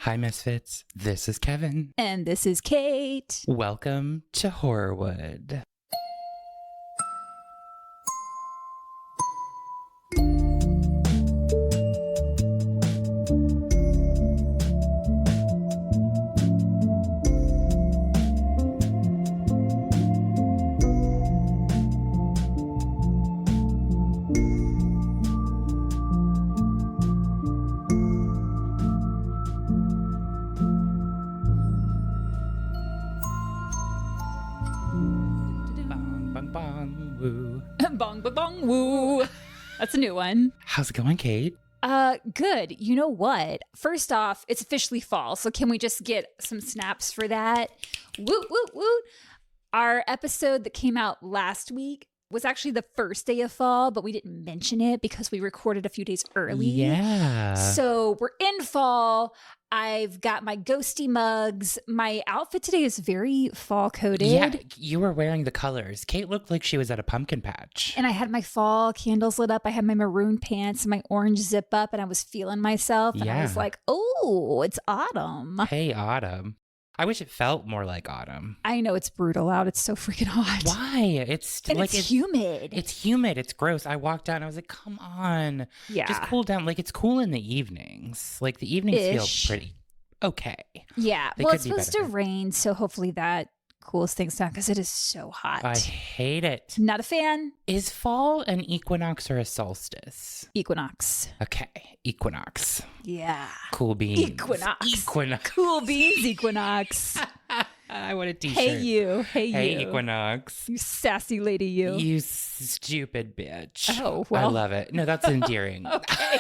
Hi, Misfits. This is Kevin. And this is Kate. Welcome to Horrorwood. Bong, bong, bong, woo. That's a new one. How's it going, Kate? Good. You know what? First off, it's officially fall. So can we just get some snaps for that? Woot, woot, woot. Our episode that came out last week was actually the first day of fall, but we didn't mention it because we recorded a few days early. Yeah. So we're in fall. I've got my ghosty mugs. My outfit today is very fall coded. Yeah, you were wearing the colors. Kate looked like she was at a pumpkin patch. And I had my fall candles lit up. I had my maroon pants and my orange zip up, and I was feeling myself. And I was like, oh, it's autumn. Hey, autumn. I wish it felt more like autumn. I know it's brutal out. It's so freaking hot. Why? It's humid. It's humid. It's gross. I walked out and I was like, come on. Yeah. Just cool down. Like, it's cool in the evenings. Like, the evenings feel pretty okay. Yeah. They well, could it's be supposed to better. rain, so hopefully that cools things down because it is so hot. I hate it. Not a fan. Is fall an equinox or a solstice? Equinox. Okay, equinox. Yeah. Cool beans. Equinox. Equinox. Cool beans, Equinox. I want a t-shirt. Hey, you. Hey, you. Hey, Equinox. You sassy lady, you. You stupid bitch. Oh, well. I love it. No, that's endearing. Okay.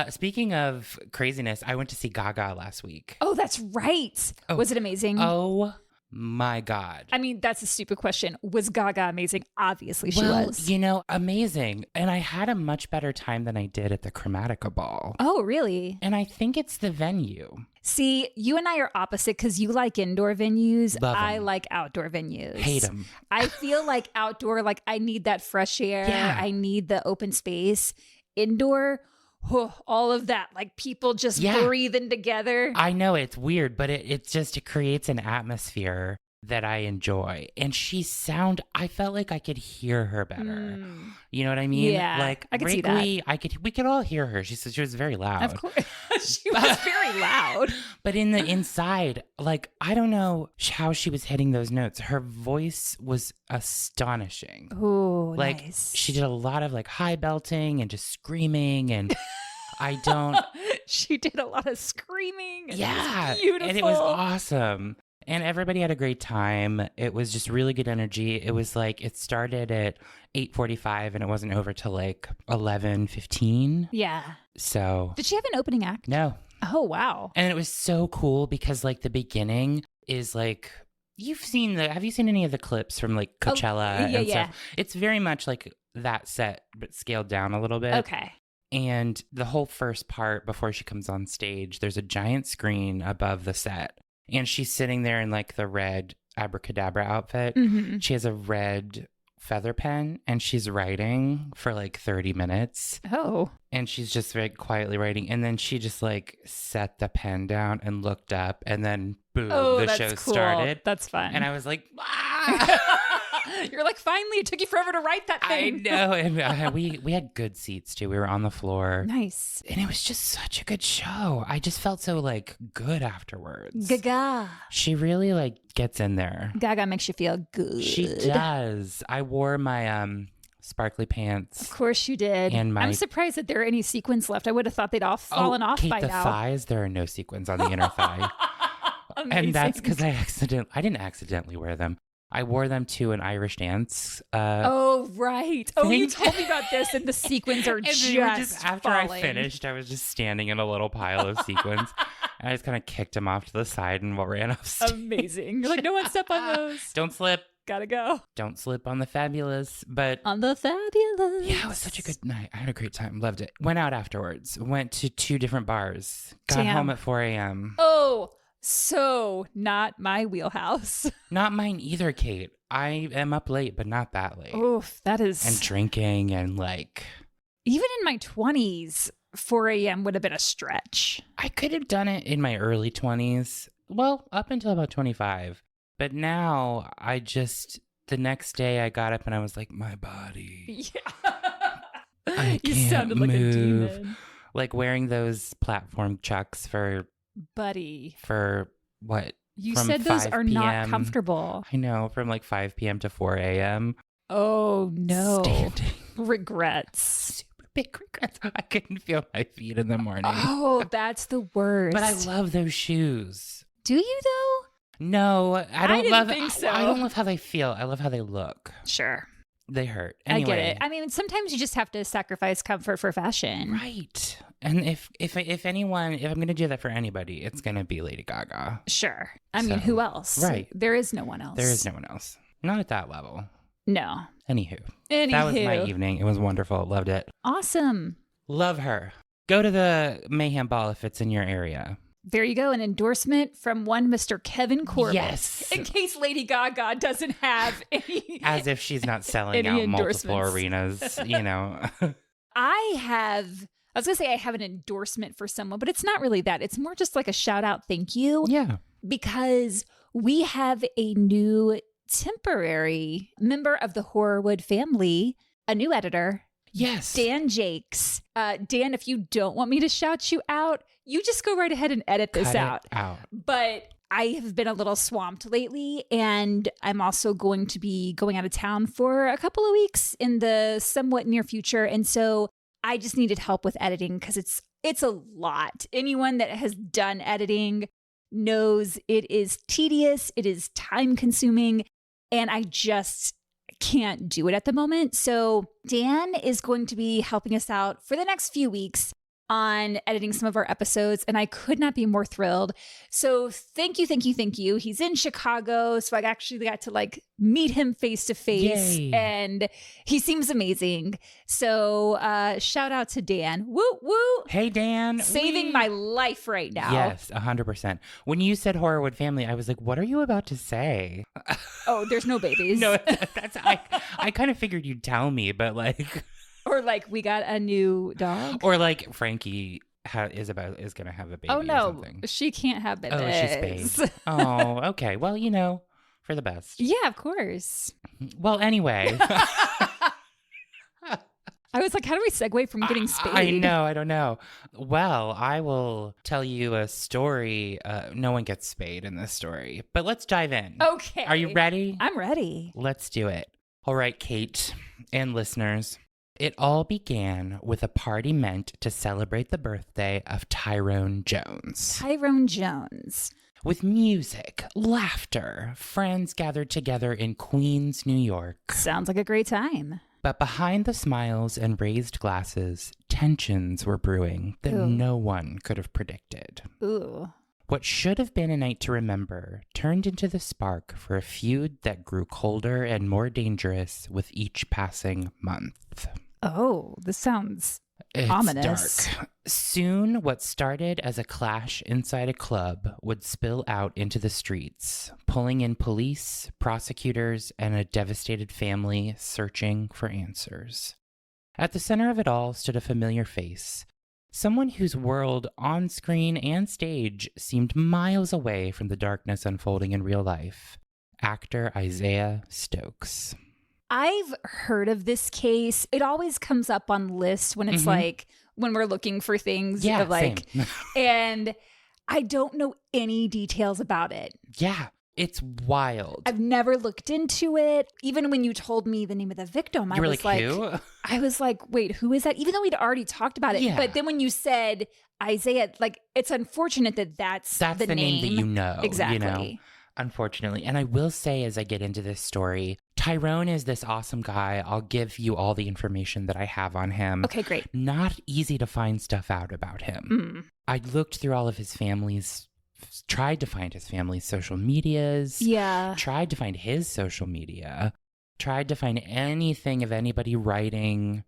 Speaking of craziness, I went to see Gaga last week. Oh, that's right. Oh. Was it amazing? Oh my God. I mean, that's a stupid question. Was Gaga amazing? Obviously she was. You know, amazing. And I had a much better time than I did at the Chromatica Ball. Oh, really? And I think it's the venue. See, you and I are opposite because you like indoor venues. Love 'em. I like outdoor venues. Hate them. I feel like outdoor, like I need that fresh air. Yeah. I need the open space. Indoor, all of that, like people just breathing together. I know it's weird, but it creates an atmosphere that I enjoy. And I felt like I could hear her better. You know what I mean? Yeah, like I could see Wrigley, we could all hear her. She was very loud. Of course. She was very loud. But in the inside, like, I don't know how she was hitting those notes. Her voice was astonishing. Oh, Like, nice. she did a lot of like high belting and just screaming, and I don't. She did a lot of screaming. And Yeah. It was beautiful. And it was awesome. And everybody had a great time. It was just really good energy. It was like, it started at 8:45 and it wasn't over till like 11:15. Yeah. So. Did she have an opening act? No. Oh, wow. And it was so cool because like the beginning is like, have you seen any of the clips from like Coachella and stuff? It's very much like that set, but scaled down a little bit. Okay. And the whole first part before she comes on stage, there's a giant screen above the set. And she's sitting there in like the red abracadabra outfit. Mm-hmm. She has a red feather pen and she's writing for like 30 minutes. Oh. And she's just very quietly writing. And then she just like set the pen down and looked up and then boom, the that's show cool. started. That's fun. And I was like, ah! You're like, finally, it took you forever to write that I thing. know. And we had good seats too. We were on the floor. Nice. And it was just such a good show. I just felt so like good afterwards. Gaga. She really like gets in there. Gaga makes you feel good. She does. I wore my sparkly pants. Of course you did. And I'm surprised that there are any sequins left. I would have thought they'd all fallen off Kate, by the now. thighs, there are no sequins on the inner thigh. Amazing. And that's because I didn't accidentally wear them. I wore them to an Irish dance. Oh, right. Oh, you thing. told me about this, and the sequins are And just they were just after falling. I finished, I was just standing in a little pile of sequins. And I just kind of kicked them off to the side and ran off stage. Amazing. You're like, no one step on those. Don't slip. Gotta go. Don't slip on the fabulous. But On the fabulous. yeah, it was such a good night. I had a great time. Loved it. Went out afterwards. Went to 2 different bars. Got Damn. home at 4 a.m. Oh, so not my wheelhouse. Not mine either, Kate. I am up late, but not that late. Oof, that is. And drinking and like. Even in my 20s, 4 a.m. would have been a stretch. I could have done it in my early 20s. Well, up until about 25. But now the next day I got up and I was like, my body. Yeah. I You can't sounded move. like a demon. Like wearing those platform chucks for what? You from said those 5 are not p.m. comfortable. I know, from like 5 p.m. to 4 a.m. Oh, no. Standing. Regrets. Super big regrets. I couldn't feel my feet in the morning. Oh, that's the worst. But I love those shoes. Do you, though? No, I don't didn't think so. I don't love how they feel. I love how they look. Sure. They hurt. Anyway. I get it. I mean, sometimes you just have to sacrifice comfort for fashion. Right. And if I'm going to do that for anybody, it's going to be Lady Gaga. Sure. I mean, who else? Right. There is no one else. There is no one else. Not at that level. No. Anywho. That was my evening. It was wonderful. Loved it. Awesome. Love her. Go to the Mayhem Ball if it's in your area. There you go. An endorsement from one Mr. Kevin Corbett. Yes. In case Lady Gaga doesn't have any. As if she's not selling out multiple arenas, you know. I was going to say I have an endorsement for someone, but it's not really that. It's more just like a shout out thank you. Yeah. Because we have a new temporary member of the Horrorwood family, a new editor. Yes. Dan Jakes. Dan, if you don't want me to shout you out, you just go right ahead and edit this out. But I have been a little swamped lately, and I'm also going to be going out of town for a couple of weeks in the somewhat near future. And so I just needed help with editing because it's a lot. Anyone that has done editing knows it is tedious, it is time consuming, and I just can't do it at the moment. So Dan is going to be helping us out for the next few weeks on editing some of our episodes, and I could not be more thrilled. So thank you. He's in Chicago, so I actually got to like meet him face to face, and he seems amazing. So shout out to Dan. Woo woo. Hey Dan, saving my life right now. Yes, 100%. When you said Horrorwood family, I was like, what are you about to say? Oh, there's no babies. No, I kind of figured you'd tell me, but like. Or like we got a new dog. Or like Frankie is going to have a baby. Oh no, or something. She can't have babies. Oh, she's spayed. Oh, okay. Well, for the best. Yeah, of course. Well, anyway. I was like, how do we segue from getting spayed? I know. I don't know. Well, I will tell you a story. No one gets spayed in this story, but let's dive in. Okay. Are you ready? I'm ready. Let's do it. All right, Kate and listeners. It all began with a party meant to celebrate the birthday of Tyrone Jones. Tyrone Jones. With music, laughter, friends gathered together in Queens, New York. Sounds like a great time. But behind the smiles and raised glasses, tensions were brewing that no one could have predicted. Ooh. What should have been a night to remember turned into the spark for a feud that grew colder and more dangerous with each passing month. Oh, this sounds ominous. Dark. Soon, what started as a clash inside a club would spill out into the streets, pulling in police, prosecutors, and a devastated family searching for answers. At the center of it all stood a familiar face. Someone whose world, on screen and stage, seemed miles away from the darkness unfolding in real life. Actor Isaiah Stokes. I've heard of this case. It always comes up on lists when it's like, when we're looking for things. Yeah, like, same. And I don't know any details about it. Yeah. It's wild. I've never looked into it. Even when you told me the name of the victim, I was like, who? I was like, wait, who is that? Even though we'd already talked about it. Yeah. But then when you said Isaiah, like, it's unfortunate that that's the name that you know. Exactly. Unfortunately. And I will say, as I get into this story, Tyrone is this awesome guy. I'll give you all the information that I have on him. Okay, great. Not easy to find stuff out about him. I looked through all of his family's tried to find his family's social medias. Yeah. Tried to find his social media. Tried to find anything of anybody writing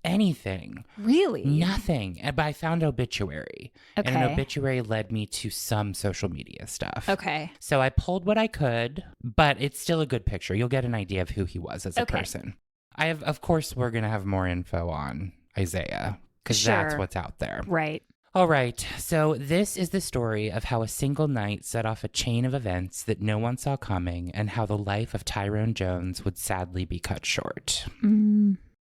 anything. Really? Nothing. But I found obituary. Okay. And an obituary led me to some social media stuff. Okay. So I pulled what I could, but it's still a good picture. You'll get an idea of who he was as a person. Of course, we're going to have more info on Isaiah. because that's what's out there. Right. All right, so this is the story of how a single night set off a chain of events that no one saw coming and how the life of Tyrone Jones would sadly be cut short.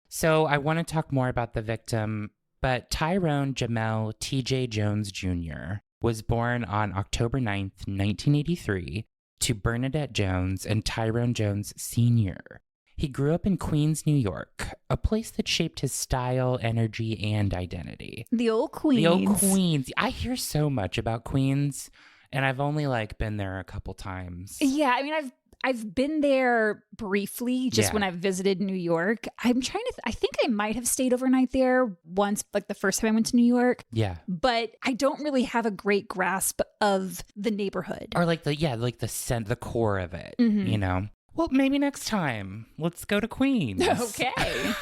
So I want to talk more about the victim, but Tyrone Jamel T.J. Jones Jr. was born on October 9th, 1983, to Bernadette Jones and Tyrone Jones Sr. He grew up in Queens, New York, a place that shaped his style, energy, and identity. The old Queens. The old Queens. I hear so much about Queens, and I've only been there a couple times. Yeah, I mean, I've been there briefly, just when I've visited New York. I'm trying to. I think I might have stayed overnight there once, like the first time I went to New York. Yeah, but I don't really have a great grasp of the neighborhood, or the core of it. You know. Well, maybe next time. Let's go to Queens. Okay.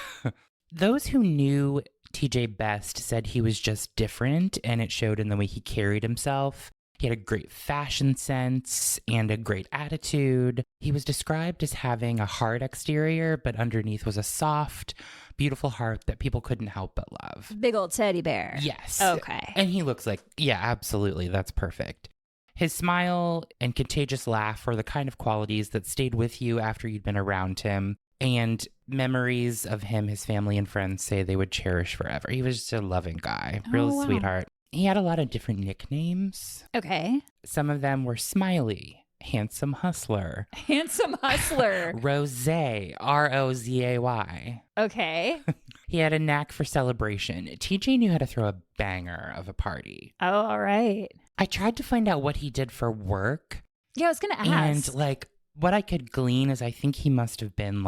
Those who knew TJ best said he was just different, and it showed in the way he carried himself. He had a great fashion sense and a great attitude. He was described as having a hard exterior, but underneath was a soft, beautiful heart that people couldn't help but love. Big old teddy bear. Yes. Okay. And he looks like, yeah, absolutely. That's perfect. His smile and contagious laugh were the kind of qualities that stayed with you after you'd been around him. And memories of him, his family and friends say they would cherish forever. He was just a loving guy, real sweetheart. He had a lot of different nicknames. Okay. Some of them were Smiley, Handsome Hustler. Handsome Hustler. Rosé, Rozay. Okay. He had a knack for celebration. TJ knew how to throw a banger of a party. Oh, all right. I tried to find out what he did for work. Yeah, I was going to ask. And what I could glean is I think he must have been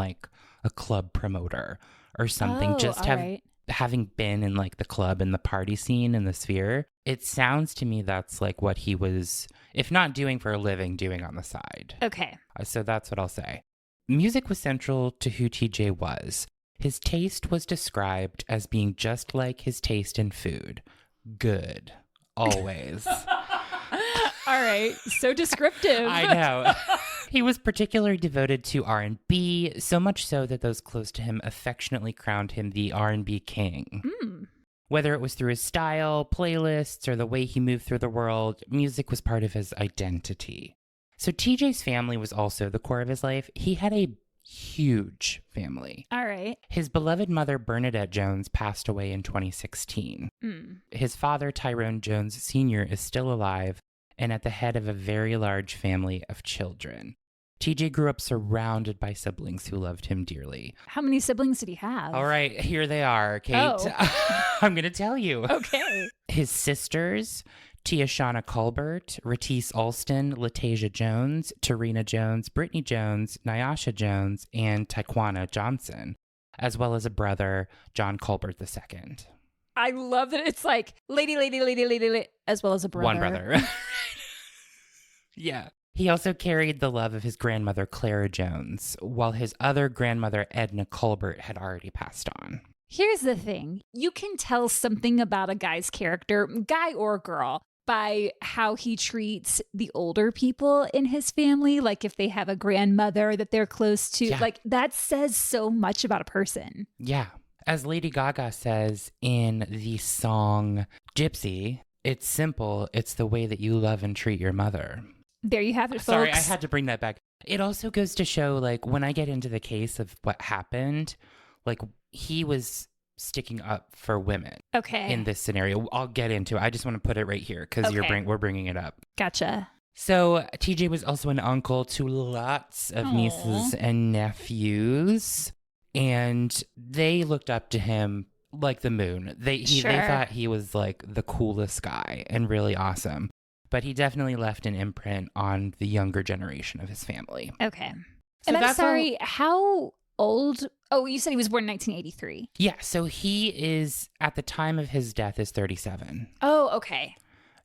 a club promoter or something. Having been in the club and the party scene and the sphere, it sounds to me that's what he was, if not doing for a living, doing on the side. Okay. So that's what I'll say. Music was central to who TJ was. His taste was described as being just like his taste in food. Good. Always. All right. So descriptive. I know. He was particularly devoted to R&B, so much so that those close to him affectionately crowned him the R&B king. Whether it was through his style, playlists, or the way he moved through the world, music was part of his identity. So TJ's family was also the core of his life. He had a huge family. All right. His beloved mother, Bernadette Jones, passed away in 2016. His father, Tyrone Jones Sr., is still alive and at the head of a very large family of children. TJ grew up surrounded by siblings who loved him dearly. How many siblings did he have? All right, here they are, Kate. Oh. I'm going to tell you. Okay. His sisters, Tiashana Colbert, Ratisse Alston, Latasia Jones, Tarina Jones, Brittany Jones, Nyasha Jones, and Taquana Johnson, as well as a brother, John Colbert II. I love that it's lady, as well as a brother. One brother. Yeah. He also carried the love of his grandmother, Clara Jones, while his other grandmother, Edna Colbert, had already passed on. Here's the thing. You can tell something about a guy's character, guy or girl, by how he treats the older people in his family. Like if they have a grandmother that they're close to, that says so much about a person. Yeah. As Lady Gaga says in the song Gypsy, it's simple. It's the way that you love and treat your mother. There you have it, folks. Sorry, I had to bring that back. It also goes to show, when I get into the case of what happened, he was sticking up for women. Okay. In this scenario. I'll get into it. I just want to put it right here because we're bringing it up. Gotcha. So TJ was also an uncle to lots of nieces and nephews, and they looked up to him like the moon. They thought he was the coolest guy and really awesome. But he definitely left an imprint on the younger generation of his family. Okay. So and I'm sorry, how old? Oh, you said he was born in 1983. Yeah, so he is, at the time of his death, is 37. Oh, okay.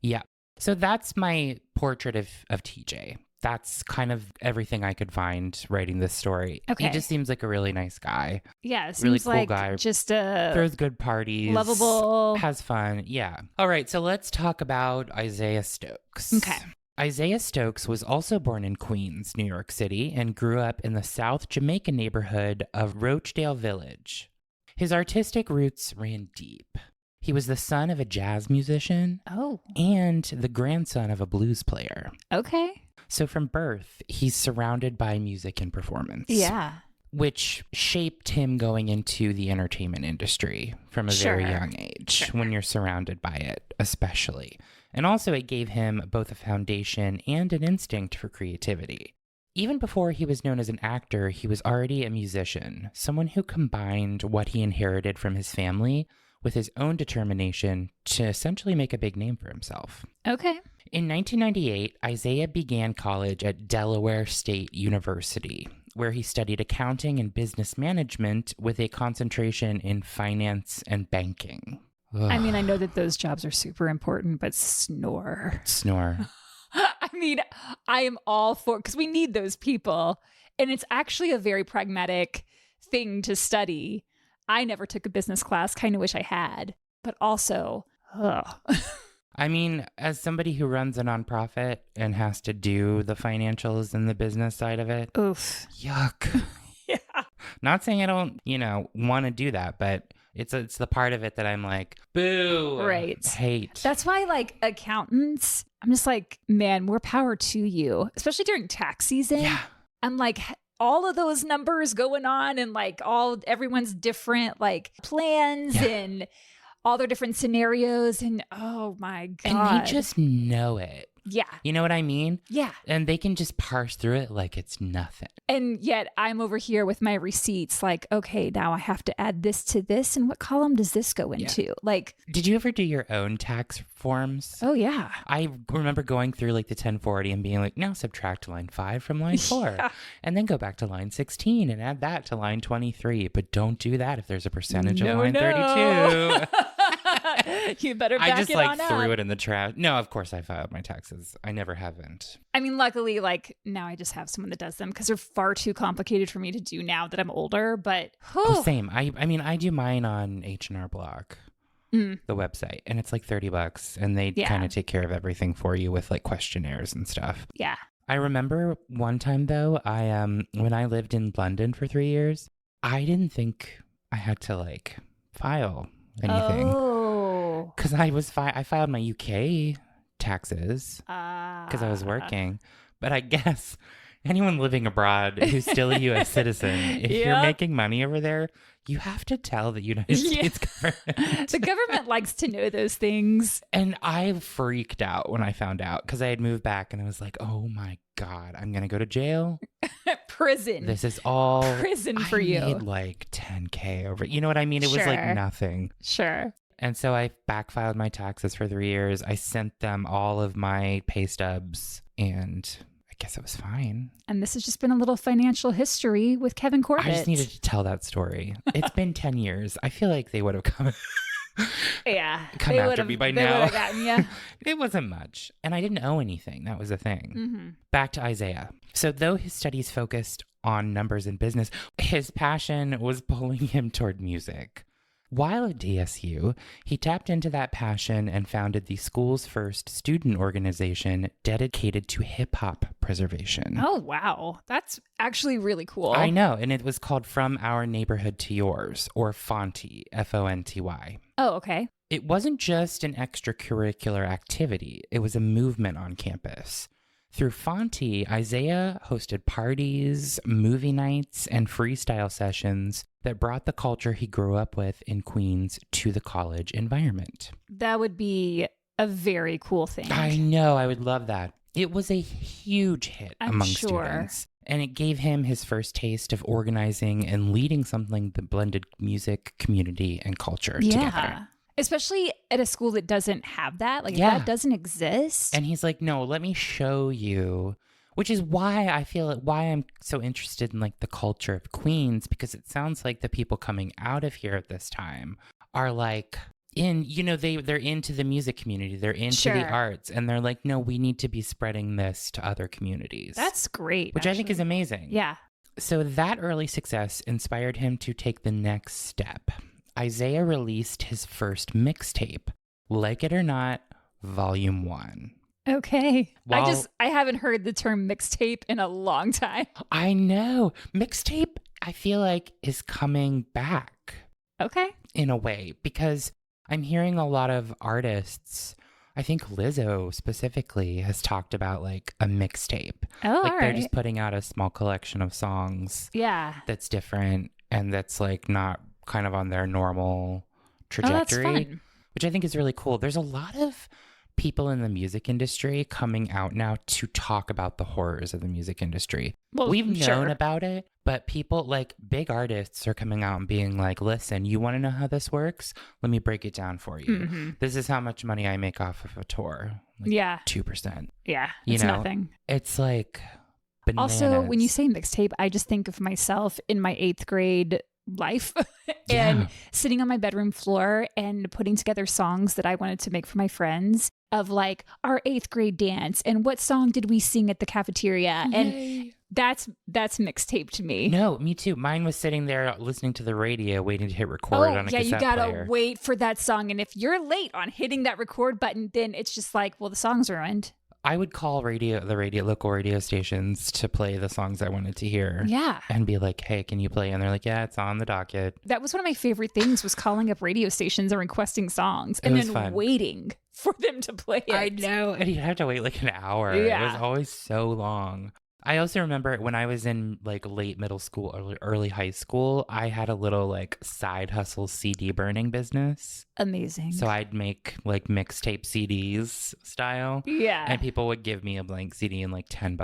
Yeah. So that's my portrait of TJ. That's kind of everything I could find writing this story. Okay. He just seems like a really nice guy. Yeah, seems really cool like guy. Just throws good parties. Lovable. Has fun. Yeah. All right, so let's talk about Isaiah Stokes. Okay. Isaiah Stokes was also born in Queens, New York City, and grew up in the South Jamaican neighborhood of Rochdale Village. His artistic roots ran deep. He was the son of a jazz musician Oh, and the grandson of a blues player. okay. So from birth, he's surrounded by music and performance. Yeah. Which shaped him going into the entertainment industry from a very young age, when you're surrounded by it, especially. And also it gave him both a foundation and an instinct for creativity. Even before he was known as an actor, he was already a musician, someone who combined what he inherited from his family with his own determination to essentially make a big name for himself. Okay. In 1998, Isaiah began college at Delaware State University, where he studied accounting and business management with a concentration in finance and banking. Ugh. I mean, I know that those jobs are super important, but snore. I mean, I am all for, because we need those people. And it's actually a very pragmatic thing to study. I never took a business class, kind of wish I had, but also, I mean, as somebody who runs a nonprofit and has to do the financials and the business side of it, oof. Yuck. Yeah. Not saying I don't, want to do that, but it's the part of it that I'm like, boo, right. Hate. That's why, like, accountants, I'm just like, man, more power to you, especially during tax season. Yeah. I'm like, all of those numbers going on and like everyone's different like plans and all their different scenarios. And oh my God. And they just know it. Yeah. You know what I mean? Yeah. And they can just parse through it like it's nothing. And yet I'm over here with my receipts like, okay, now I have to add this to this. And what column does this go into? Yeah. Like, did you ever do your own tax forms? Oh, yeah. I remember going through like the 1040 and being like, now subtract line 5 from line 4 and then go back to line 16 and add that to line 23. But don't do that if there's a percentage of line 32. You better back it on up. I just threw it in the trash. No, of course I filed my taxes. I never haven't. I mean, luckily, like now I just have someone that does them because they're far too complicated for me to do now that I'm older. But same. I mean, I do mine on H&R Block, the website, and it's like $30, and they kind of take care of everything for you with like questionnaires and stuff. Yeah. I remember one time though, when I lived in London for 3 years, I didn't think I had to like file anything. Oh. Because I filed my UK taxes because I was working. But I guess anyone living abroad who's still a U.S. citizen, if you're making money over there, you have to tell the United States government. The government likes to know those things. And I freaked out when I found out because I had moved back and I was like, oh my God, I'm going to go to jail. Prison. This is all prison for you. I made like $10K over. You know what I mean? It was like nothing. Sure. And so I backfiled my taxes for 3 years. I sent them all of my pay stubs and I guess it was fine. And this has just been a little financial history with Kevin Corbett. I just needed to tell that story. It's been 10 years. I feel like they would have come after me by now. They would have gotten you. It wasn't much. And I didn't owe anything. That was the thing. Mm-hmm. Back to Isaiah. So though his studies focused on numbers and business, his passion was pulling him toward music. While at DSU, he tapped into that passion and founded the school's first student organization dedicated to hip-hop preservation. Oh, wow. That's actually really cool. I know, and it was called From Our Neighborhood to Yours, or FONTY, F-O-N-T-Y. Oh, okay. It wasn't just an extracurricular activity. It was a movement on campus. Through FONTY, Isaiah hosted parties, movie nights, and freestyle sessions that brought the culture he grew up with in Queens to the college environment. That would be a very cool thing. I know. I would love that. It was a huge hit among students. And it gave him his first taste of organizing and leading something that blended music, community, and culture together. Especially at a school that doesn't have that. Like, if that doesn't exist. And he's like, no, let me show you. Which is why I feel why I'm so interested in like the culture of Queens, because it sounds like the people coming out of here at this time are like they're into the music community. They're into the arts. And they're like, no, we need to be spreading this to other communities. That's great. Which I think is amazing. Yeah. So that early success inspired him to take the next step. Isaiah released his first mixtape, Like It or Not, Volume 1. Okay. I haven't heard the term mixtape in a long time. I know. Mixtape, I feel like, is coming back. Okay. In a way, because I'm hearing a lot of artists, I think Lizzo specifically has talked about like a mixtape. Oh, Like all they're right. just putting out a small collection of songs Yeah. that's different and that's like not kind of on their normal Oh, that's trajectory, fun. which I think is really cool. There's a lot of people in the music industry coming out now to talk about the horrors of the music industry. Well, We've known sure. about it, but people like big artists are coming out and being like, listen, you want to know how this works? Let me break it down for you. Mhm. This is how much money I make off of a tour. Like Yeah. 2%. Yeah. You It's know, nothing. It's like bananas. Also, when you say mixtape, I just think of myself in my 8th grade life and Yeah. sitting on my bedroom floor and putting together songs that I wanted to make for my friends of like our 8th grade dance and what song did we sing at the cafeteria. And Yay. that's mixtape to me. No, me too. Mine was sitting there listening to the radio, waiting to hit record on a yeah, you cassette gotta player. wait for that song. And if you're late on hitting that record button, then it's just like, well, the song's ruined. I would call local radio stations to play the songs I wanted to hear. Yeah. And be like, hey, can you play? And they're like, yeah, it's on the docket. That was one of my favorite things, was calling up radio stations and requesting songs It and was then fun. waiting for them to play it. I know. And you'd have to wait like an hour. Yeah. It was always so long. I also remember when I was in like late middle school, early high school, I had a little like side hustle CD burning business. Amazing. So I'd make like mixtape CDs style. yeah. And people would give me a blank CD in like $10.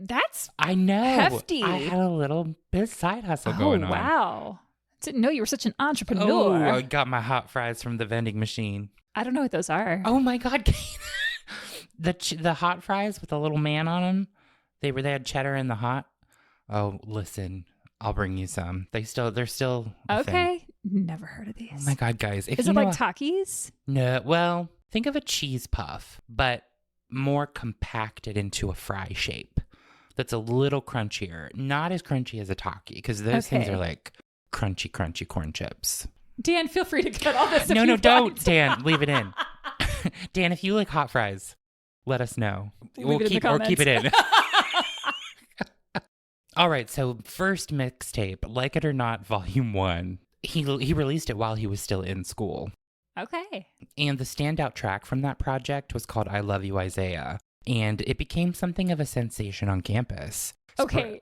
That's I know. hefty. I had a little bit side hustle oh, going on. wow. Didn't know you were such an entrepreneur. Oh, I got my hot fries from the vending machine. I don't know what those are. Oh my God. the hot fries with a little man on them. They had cheddar in the hot. Oh, listen, I'll bring you some. They're still a thing. Okay. Never heard of these. Oh my God, guys. If Is you it know like Takis? No, well, think of a cheese puff, but more compacted into a fry shape. That's a little crunchier. Not as crunchy as a Taki, because those things Okay. are like crunchy corn chips. Dan, feel free to cut all this. No, don't, Dan. Leave it in. Dan, if you like hot fries, let us know. Leave it in the Or keep it in. comments. All right, so first mixtape, Like It or Not, Volume 1. He released it while he was still in school. Okay. And the standout track from that project was called I Love You, Isaiah. And it became something of a sensation on campus. Okay.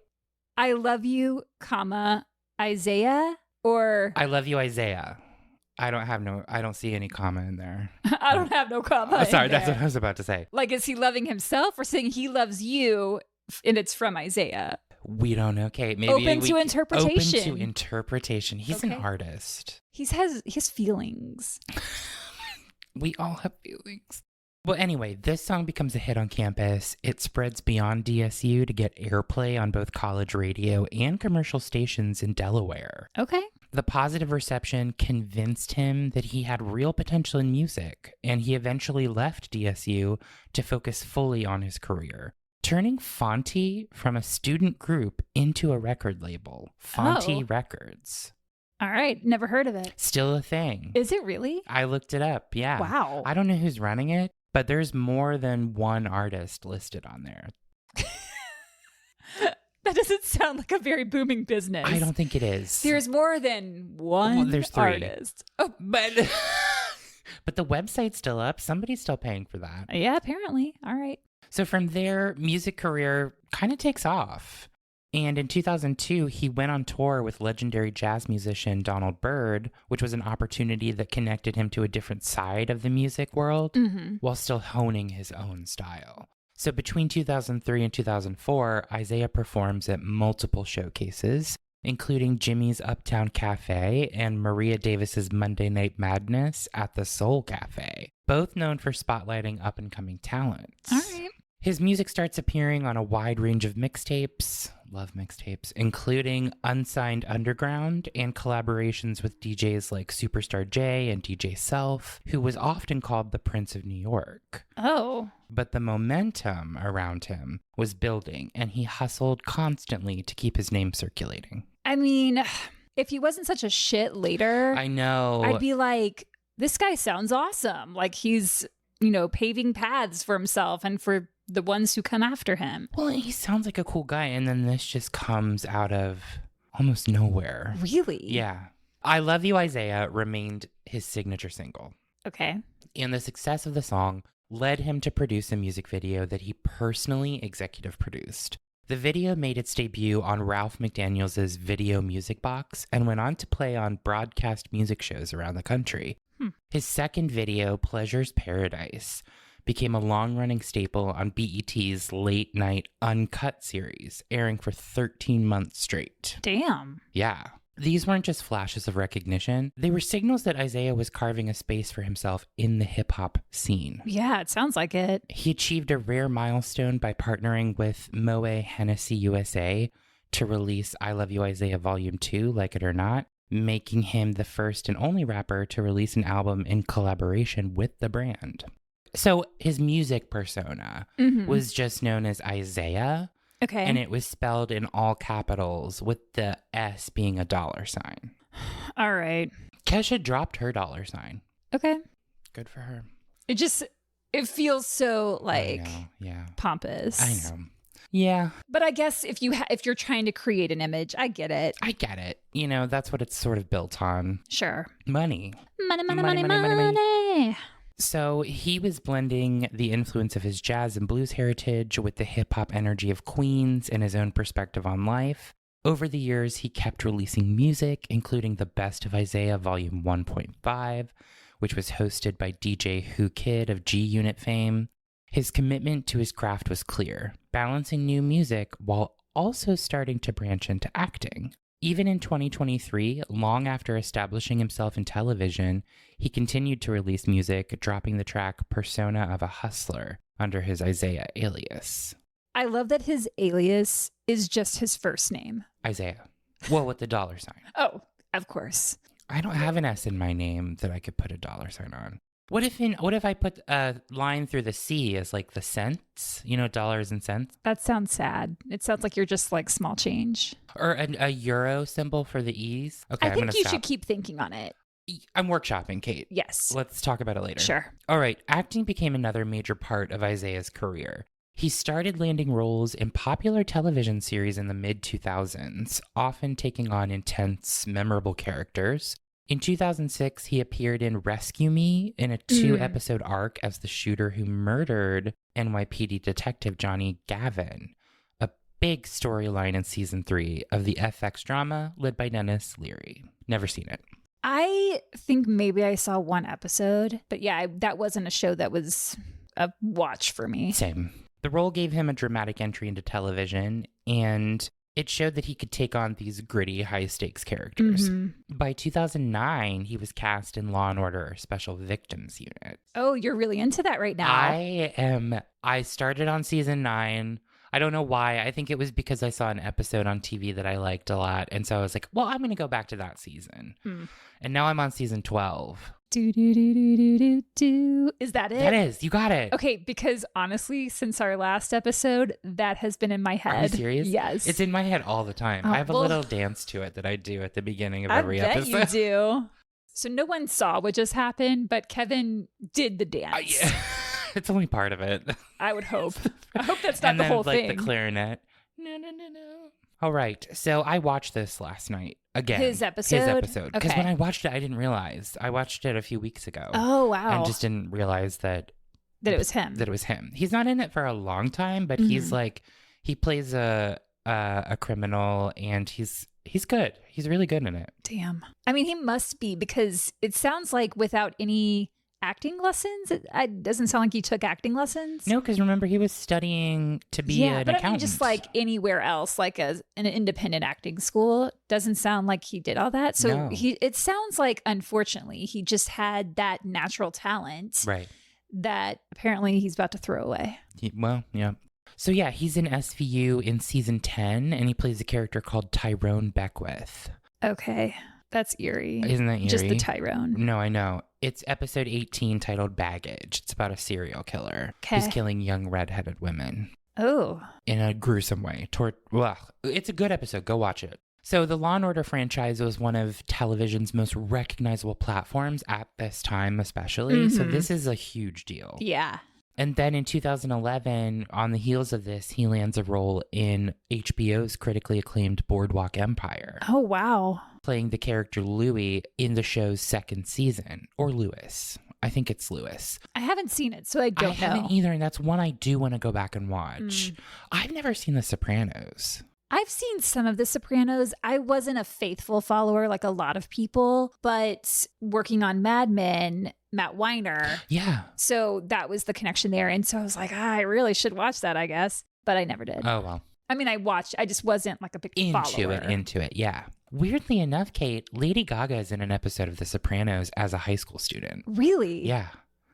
I love you, comma, Isaiah, or I Love You, Isaiah. I don't see any comma in there. I don't have no comma. Sorry, in that's there. what I was about to say. Like, is he loving himself or saying he loves you and it's from Isaiah? We don't know, Kate. Maybe Open to interpretation. Open to interpretation. He's an Okay. artist. He has feelings. We all have feelings. Well, anyway, this song becomes a hit on campus. It spreads beyond DSU to get airplay on both college radio and commercial stations in Delaware. Okay. The positive reception convinced him that he had real potential in music, and he eventually left DSU to focus fully on his career, turning Fonte from a student group into a record label, Fonte Oh. Records. All right. Never heard of it. Still a thing. Is it really? I looked it up, yeah. Wow. I don't know who's running it, but there's more than one artist listed on there. That doesn't sound like a very booming business. I don't think it is. There's more than one Well, there's 3. artist. Oh, But the website's still up. Somebody's still paying for that. yeah, apparently. All right. So from there, music career kind of takes off. And in 2002, he went on tour with legendary jazz musician Donald Byrd, which was an opportunity that connected him to a different side of the music world Mm-hmm. while still honing his own style. So between 2003 and 2004, Isaiah performs at multiple showcases, including Jimmy's Uptown Cafe and Maria Davis's Monday Night Madness at the Soul Cafe, both known for spotlighting up-and-coming talents. All right. His music starts appearing on a wide range of mixtapes, love mixtapes, including Unsigned Underground and collaborations with DJs like Superstar J and DJ Self, who was often called the Prince of New York. Oh. But the momentum around him was building, and he hustled constantly to keep his name circulating. I mean, if he wasn't such a shit later, I know. I'd be like, this guy sounds awesome. Like he's, paving paths for himself and for the ones who come after him. Well, he sounds like a cool guy, and then this just comes out of almost nowhere. Really? Yeah. I Love You, Isaiah remained his signature single. Okay. And the success of the song led him to produce a music video that he personally executive produced. The video made its debut on Ralph McDaniels' Video Music Box and went on to play on broadcast music shows around the country. His second video, Pleasure's Paradise, became a long-running staple on BET's Late Night Uncut series, airing for 13 months straight. Damn. Yeah. These weren't just flashes of recognition. They were signals that Isaiah was carving a space for himself in the hip-hop scene. Yeah, it sounds like it. He achieved a rare milestone by partnering with Moet Hennessy USA to release I Love You, Isaiah Volume 2, Like It or Not, making him the first and only rapper to release an album in collaboration with the brand. So his music persona was just known as Isaiah. Okay. And it was spelled in all capitals with the S being a $sign. All right. Kesha dropped her $sign. Okay. Good for her. It feels so I know, yeah. pompous. I know. Yeah. But I guess if you're trying to create an image, I get it. I get it. You know, that's what it's sort of built on. Sure. Money. Money. So he was blending the influence of his jazz and blues heritage with the hip-hop energy of Queens and his own perspective on life. Over the years, he kept releasing music, including The Best of Isaiah Volume 1.5, which was hosted by DJ Who Kid of G Unit fame. His commitment to his craft was clear, balancing new music while also starting to branch into acting. Even in 2023, long after establishing himself in television, he continued to release music, dropping the track Persona of a Hustler under his Isaiah alias. I love that his alias is just his first name. Isaiah. Well, with the $sign. Oh, of course. I don't have an S in my name that I could put a $sign on. What if I put a line through the C as like the cents? You know, dollars and cents? That sounds sad. It sounds like you're just like small change. Or a euro symbol for the E's? Okay, I think you should keep thinking on it. I'm workshopping, Kate. Yes. Let's talk about it later. Sure. All right. Acting became another major part of Isaiah's career. He started landing roles in popular television series in the mid-2000s, often taking on intense, memorable characters. In 2006, he appeared in Rescue Me in a 2-episode arc as the shooter who murdered NYPD detective Johnny Gavin, a big storyline in season 3 of the FX drama led by Dennis Leary. Never seen it. I think maybe I saw one episode, but yeah, that wasn't a show that was a watch for me. Same. The role gave him a dramatic entry into television, and it showed that he could take on these gritty, high-stakes characters. By 2009, he was cast in Law & Order Special Victims Unit. Oh, you're really into that right now. I started on season 9. I don't know why. I think it was because I saw an episode on TV that I liked a lot. And so I was like, well, I'm going to go back to that season. And now I'm on season 12. Is that it? That is. You got it. Okay, because honestly, since our last episode, that has been in my head. Are you serious? Yes. It's in my head all the time. I have a little dance to it that I do at the beginning of every episode. I bet you do. So no one saw what just happened, but Kevin did the dance. Yeah. It's only part of it. I would hope. I hope that's not the whole thing. And then, like, the clarinet. No. All right. So I watched this last night again. His episode? Because Okay. when I watched it, I didn't realize. I watched it a few weeks ago. Oh, wow. And just didn't realize that it was him. That it was him. He's not in it for a long time, but he's like, he plays a criminal, and he's good. He's really good in it. Damn. I mean, he must be, because it sounds like without any acting lessons, it doesn't sound like he took acting lessons. No, because remember, he was studying to be an accountant. I mean, just like anywhere else, like an independent acting school, doesn't sound like he did all that. So No. It sounds like, unfortunately, he just had that natural talent, right, that apparently he's about to throw away. Well, yeah. So yeah, he's in SVU in season 10, and he plays a character called Tyrone Beckwith. Okay. That's eerie. Isn't that eerie? Just the Tyrone. No, I know. It's episode 18 titled Baggage. It's about a serial killer who's killing young redheaded women. Oh. In a gruesome way. It's a good episode. Go watch it. So the Law & Order franchise was one of television's most recognizable platforms at this time, especially. So this is a huge deal. Yeah. And then in 2011, on the heels of this, he lands a role in HBO's critically acclaimed Boardwalk Empire, Oh, wow. playing the character Louis in the show's second season. Or Louis. I think it's Louis. I haven't seen it, so I don't know. I haven't either, and that's one I do want to go back and watch. I've never seen The Sopranos. I've seen some of The Sopranos. I wasn't a faithful follower like a lot of people, but working on Mad Men, Matt Weiner. Yeah. So that was the connection there. And so I was like, I really should watch that, I guess. But I never did. Oh, well. I mean, I watched. I just wasn't like a big follower. Into it, yeah. Weirdly enough, Kate, Lady Gaga is in an episode of The Sopranos as a high school student. Really? Yeah.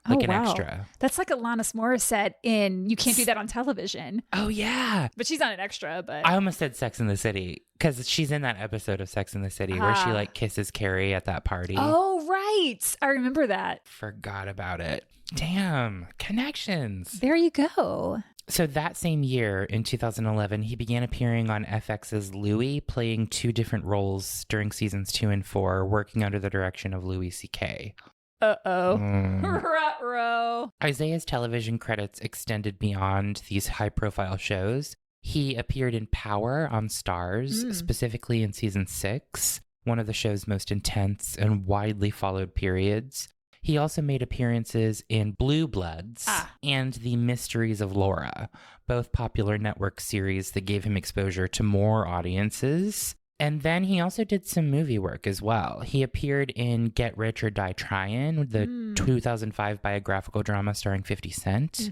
Like an wow. extra. That's like Alanis Morissette in You Can't Do That on Television. Oh, yeah. But she's not an extra, but... I almost said Sex in the City because she's in that episode of Sex in the City where she like kisses Carrie at that party. Oh, right. I remember that. Forgot about it. Damn. Connections. There you go. So that same year, in 2011, he began appearing on FX's Louis, playing 2 different roles during seasons 2 and 4, working under the direction of Louis C.K. Uh-oh. Ruh-roh. Isaiah's television credits extended beyond these high-profile shows. He appeared in Power on Starz, specifically in season 6, one of the show's most intense and widely followed periods. He also made appearances in Blue Bloods and The Mysteries of Laura, both popular network series that gave him exposure to more audiences. And then he also did some movie work as well. He appeared in Get Rich or Die Tryin', the 2005 biographical drama starring 50 Cent,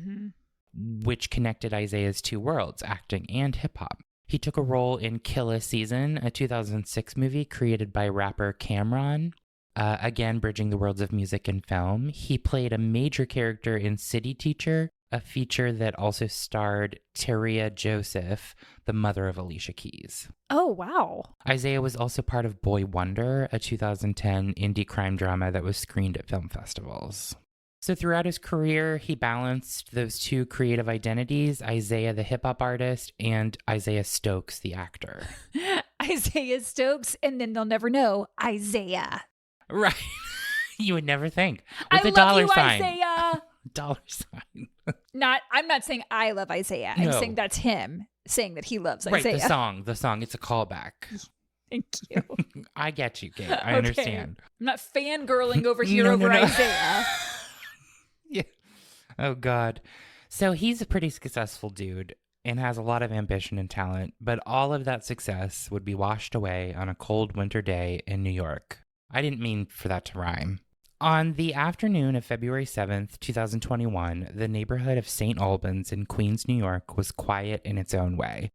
which connected Isaiah's 2 worlds, acting and hip-hop. He took a role in Kill a Season, a 2006 movie created by rapper Cameron, again bridging the worlds of music and film. He played a major character in City Teacher, a feature that also starred Teria Joseph, the mother of Alicia Keys. Oh, wow. Isaiah was also part of Boy Wonder, a 2010 indie crime drama that was screened at film festivals. So throughout his career, he balanced those 2 creative identities, Isaiah the hip-hop artist and Isaiah Stokes the actor. Isaiah Stokes, and then they'll never know, Isaiah. Right. You would never think. With a love dollar you, sign. Isaiah. Dollar sign. I'm not saying I love Isaiah. I'm saying that's him saying that he loves Isaiah. Right, the song. It's a callback. Thank you. I get you, Kate. I understand. I'm not fangirling over here over Isaiah. Yeah. Oh, God. So he's a pretty successful dude and has a lot of ambition and talent, but all of that success would be washed away on a cold winter day in New York. I didn't mean for that to rhyme. On the afternoon of February 7th, 2021, the neighborhood of St. Albans in Queens, New York was quiet in its own way.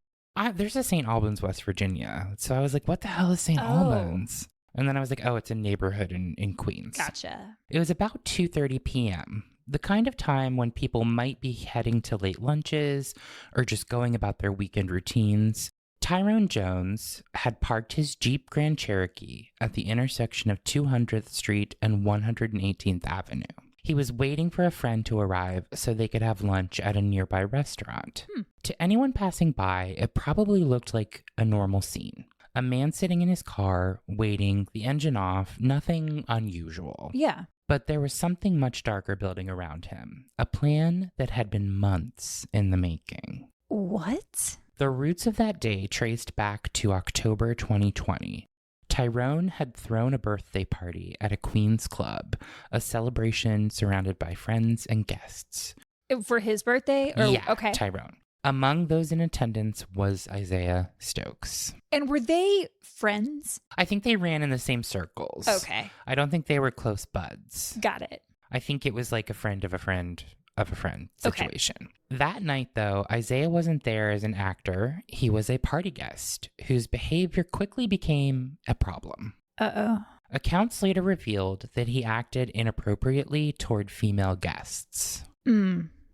There's a St. Albans, West Virginia. So I was like, what the hell is St. Albans? And then I was like, oh, it's a neighborhood in Queens. Gotcha. It was about 2:30 p.m., the kind of time when people might be heading to late lunches or just going about their weekend routines. Tyrone Jones had parked his Jeep Grand Cherokee at the intersection of 200th Street and 118th Avenue. He was waiting for a friend to arrive so they could have lunch at a nearby restaurant. To anyone passing by, it probably looked like a normal scene. A man sitting in his car, waiting, the engine off, nothing unusual. Yeah. But there was something much darker building around him, a plan that had been months in the making. What? The roots of that day traced back to October 2020. Tyrone had thrown a birthday party at a Queens club, a celebration surrounded by friends and guests. For his birthday? Yeah, okay. Tyrone. Among those in attendance was Isaiah Stokes. And were they friends? I think they ran in the same circles. Okay. I don't think they were close buds. Got it. I think it was like a friend of a friend of a friend situation. Okay. That night, though, Isaiah wasn't there as an actor. He was a party guest whose behavior quickly became a problem. Uh-oh. Accounts later revealed that he acted inappropriately toward female guests.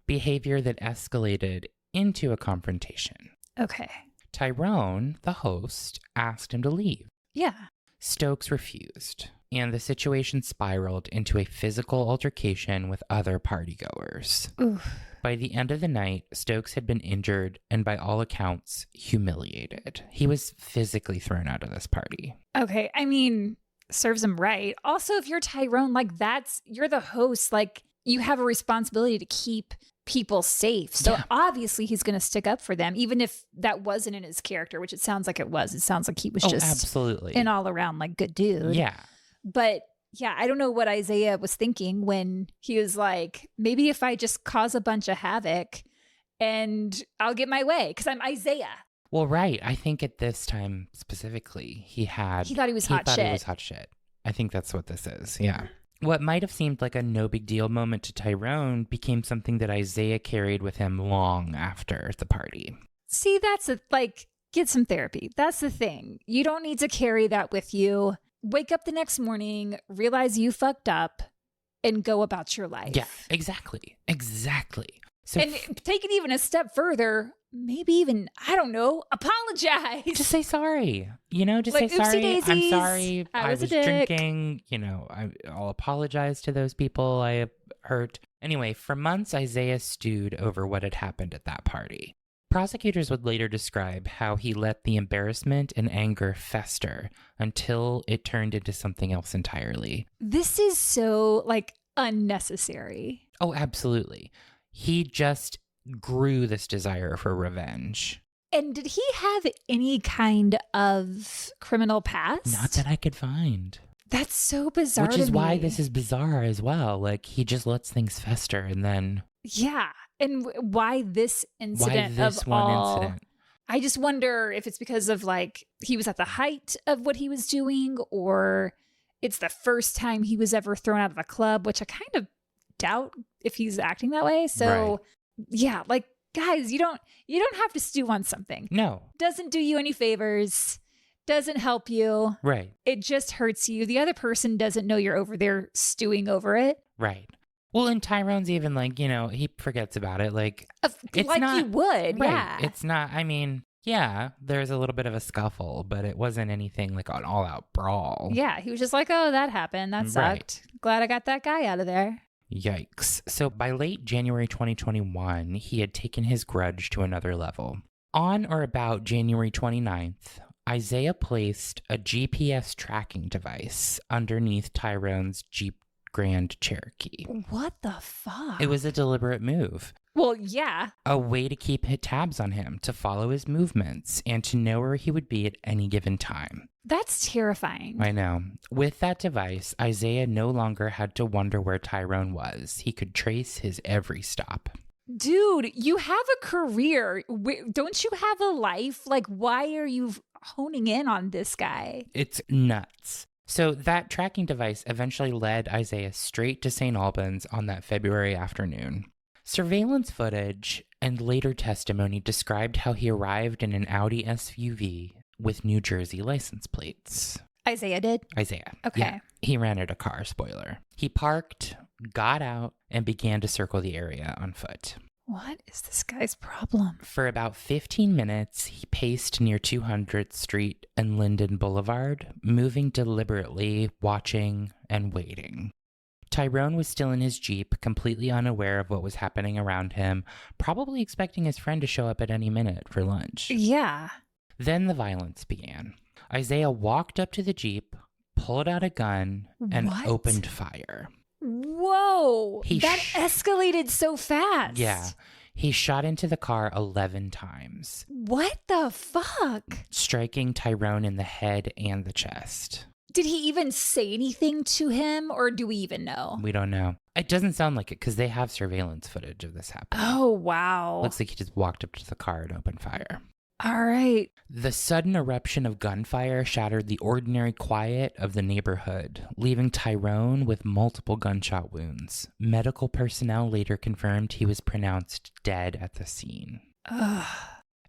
Behavior that escalated into a confrontation. Okay. Tyrone, the host, asked him to leave. Yeah. Stokes refused, and the situation spiraled into a physical altercation with other partygoers. Oof. By the end of the night, Stokes had been injured and, by all accounts, humiliated. He was physically thrown out of this party. Okay. I mean, serves him right. Also, if you're Tyrone, like you're the host, like you have a responsibility to keep people safe. So obviously he's going to stick up for them, even if that wasn't in his character, which it sounds like it was. It sounds like he was just absolutely an all around like good dude. Yeah. But yeah, I don't know what Isaiah was thinking when he was like, maybe if I just cause a bunch of havoc and I'll get my way because I'm Isaiah. Well, right. I think at this time specifically, he thought he was hot shit. I think that's what this is. Yeah. What might have seemed like a no big deal moment to Tyrone became something that Isaiah carried with him long after the party. See, get some therapy. That's the thing. You don't need to carry that with you. Wake up the next morning, realize you fucked up, and go about your life. Yeah, exactly. So and take it even a step further, maybe even, I don't know, apologize. Just say sorry. Just like, say sorry. Daisies, I'm sorry. I was drinking. I'll apologize to those people I have hurt. Anyway, for months, Isaiah stewed over what had happened at that party. Prosecutors would later describe how he let the embarrassment and anger fester until it turned into something else entirely. This is so, unnecessary. Oh, absolutely. He just grew this desire for revenge. And did he have any kind of criminal past? Not that I could find. That's so bizarre to me. Which is why this is bizarre as well. He just lets things fester and then... Yeah. And why this incident incident? I just wonder if it's because of he was at the height of what he was doing, or it's the first time he was ever thrown out of a club, which I kind of doubt if he's acting that way. So yeah, guys, you don't have to stew on something. No. Doesn't do you any favors. Doesn't help you. Right. It just hurts you. The other person doesn't know you're over there stewing over it. Right. Well, and Tyrone's even he forgets about it. It's not, he would. Right. Yeah. It's not, yeah, there's a little bit of a scuffle, but it wasn't anything like an all out brawl. Yeah. He was just like, oh, that happened. That sucked. Right. Glad I got that guy out of there. Yikes. So by late January 2021, he had taken his grudge to another level. On or about January 29th, Isaiah placed a GPS tracking device underneath Tyrone's Jeep Grand Cherokee. What the fuck? It was a deliberate move. Well, yeah. A way to keep tabs on him, to follow his movements, and to know where he would be at any given time. That's terrifying. I know. With that device, Isaiah no longer had to wonder where Tyrone was. He could trace his every stop. Dude, you have a career. Don't you have a life? Why are you honing in on this guy? It's nuts. So that tracking device eventually led Isaiah straight to St. Albans on that February afternoon. Surveillance footage and later testimony described how he arrived in an Audi SUV with New Jersey license plates. Isaiah did? Isaiah. Okay. Yeah, he rented a car, spoiler. He parked, got out, and began to circle the area on foot. What is this guy's problem? For about 15 minutes, he paced near 200th Street and Linden Boulevard, moving deliberately, watching, and waiting. Tyrone was still in his Jeep, completely unaware of what was happening around him, probably expecting his friend to show up at any minute for lunch. Yeah. Then the violence began. Isaiah walked up to the Jeep, pulled out a gun, and opened fire. Whoa, that escalated so fast. Yeah. He shot into the car 11 times. What the fuck? Striking Tyrone in the head and the chest. Did he even say anything to him, or do we even know? We don't know. It doesn't sound like it because they have surveillance footage of this happening. Oh, wow. Looks like he just walked up to the car and opened fire. All right. The sudden eruption of gunfire shattered the ordinary quiet of the neighborhood, leaving Tyrone with multiple gunshot wounds. Medical personnel later confirmed he was pronounced dead at the scene. Ugh.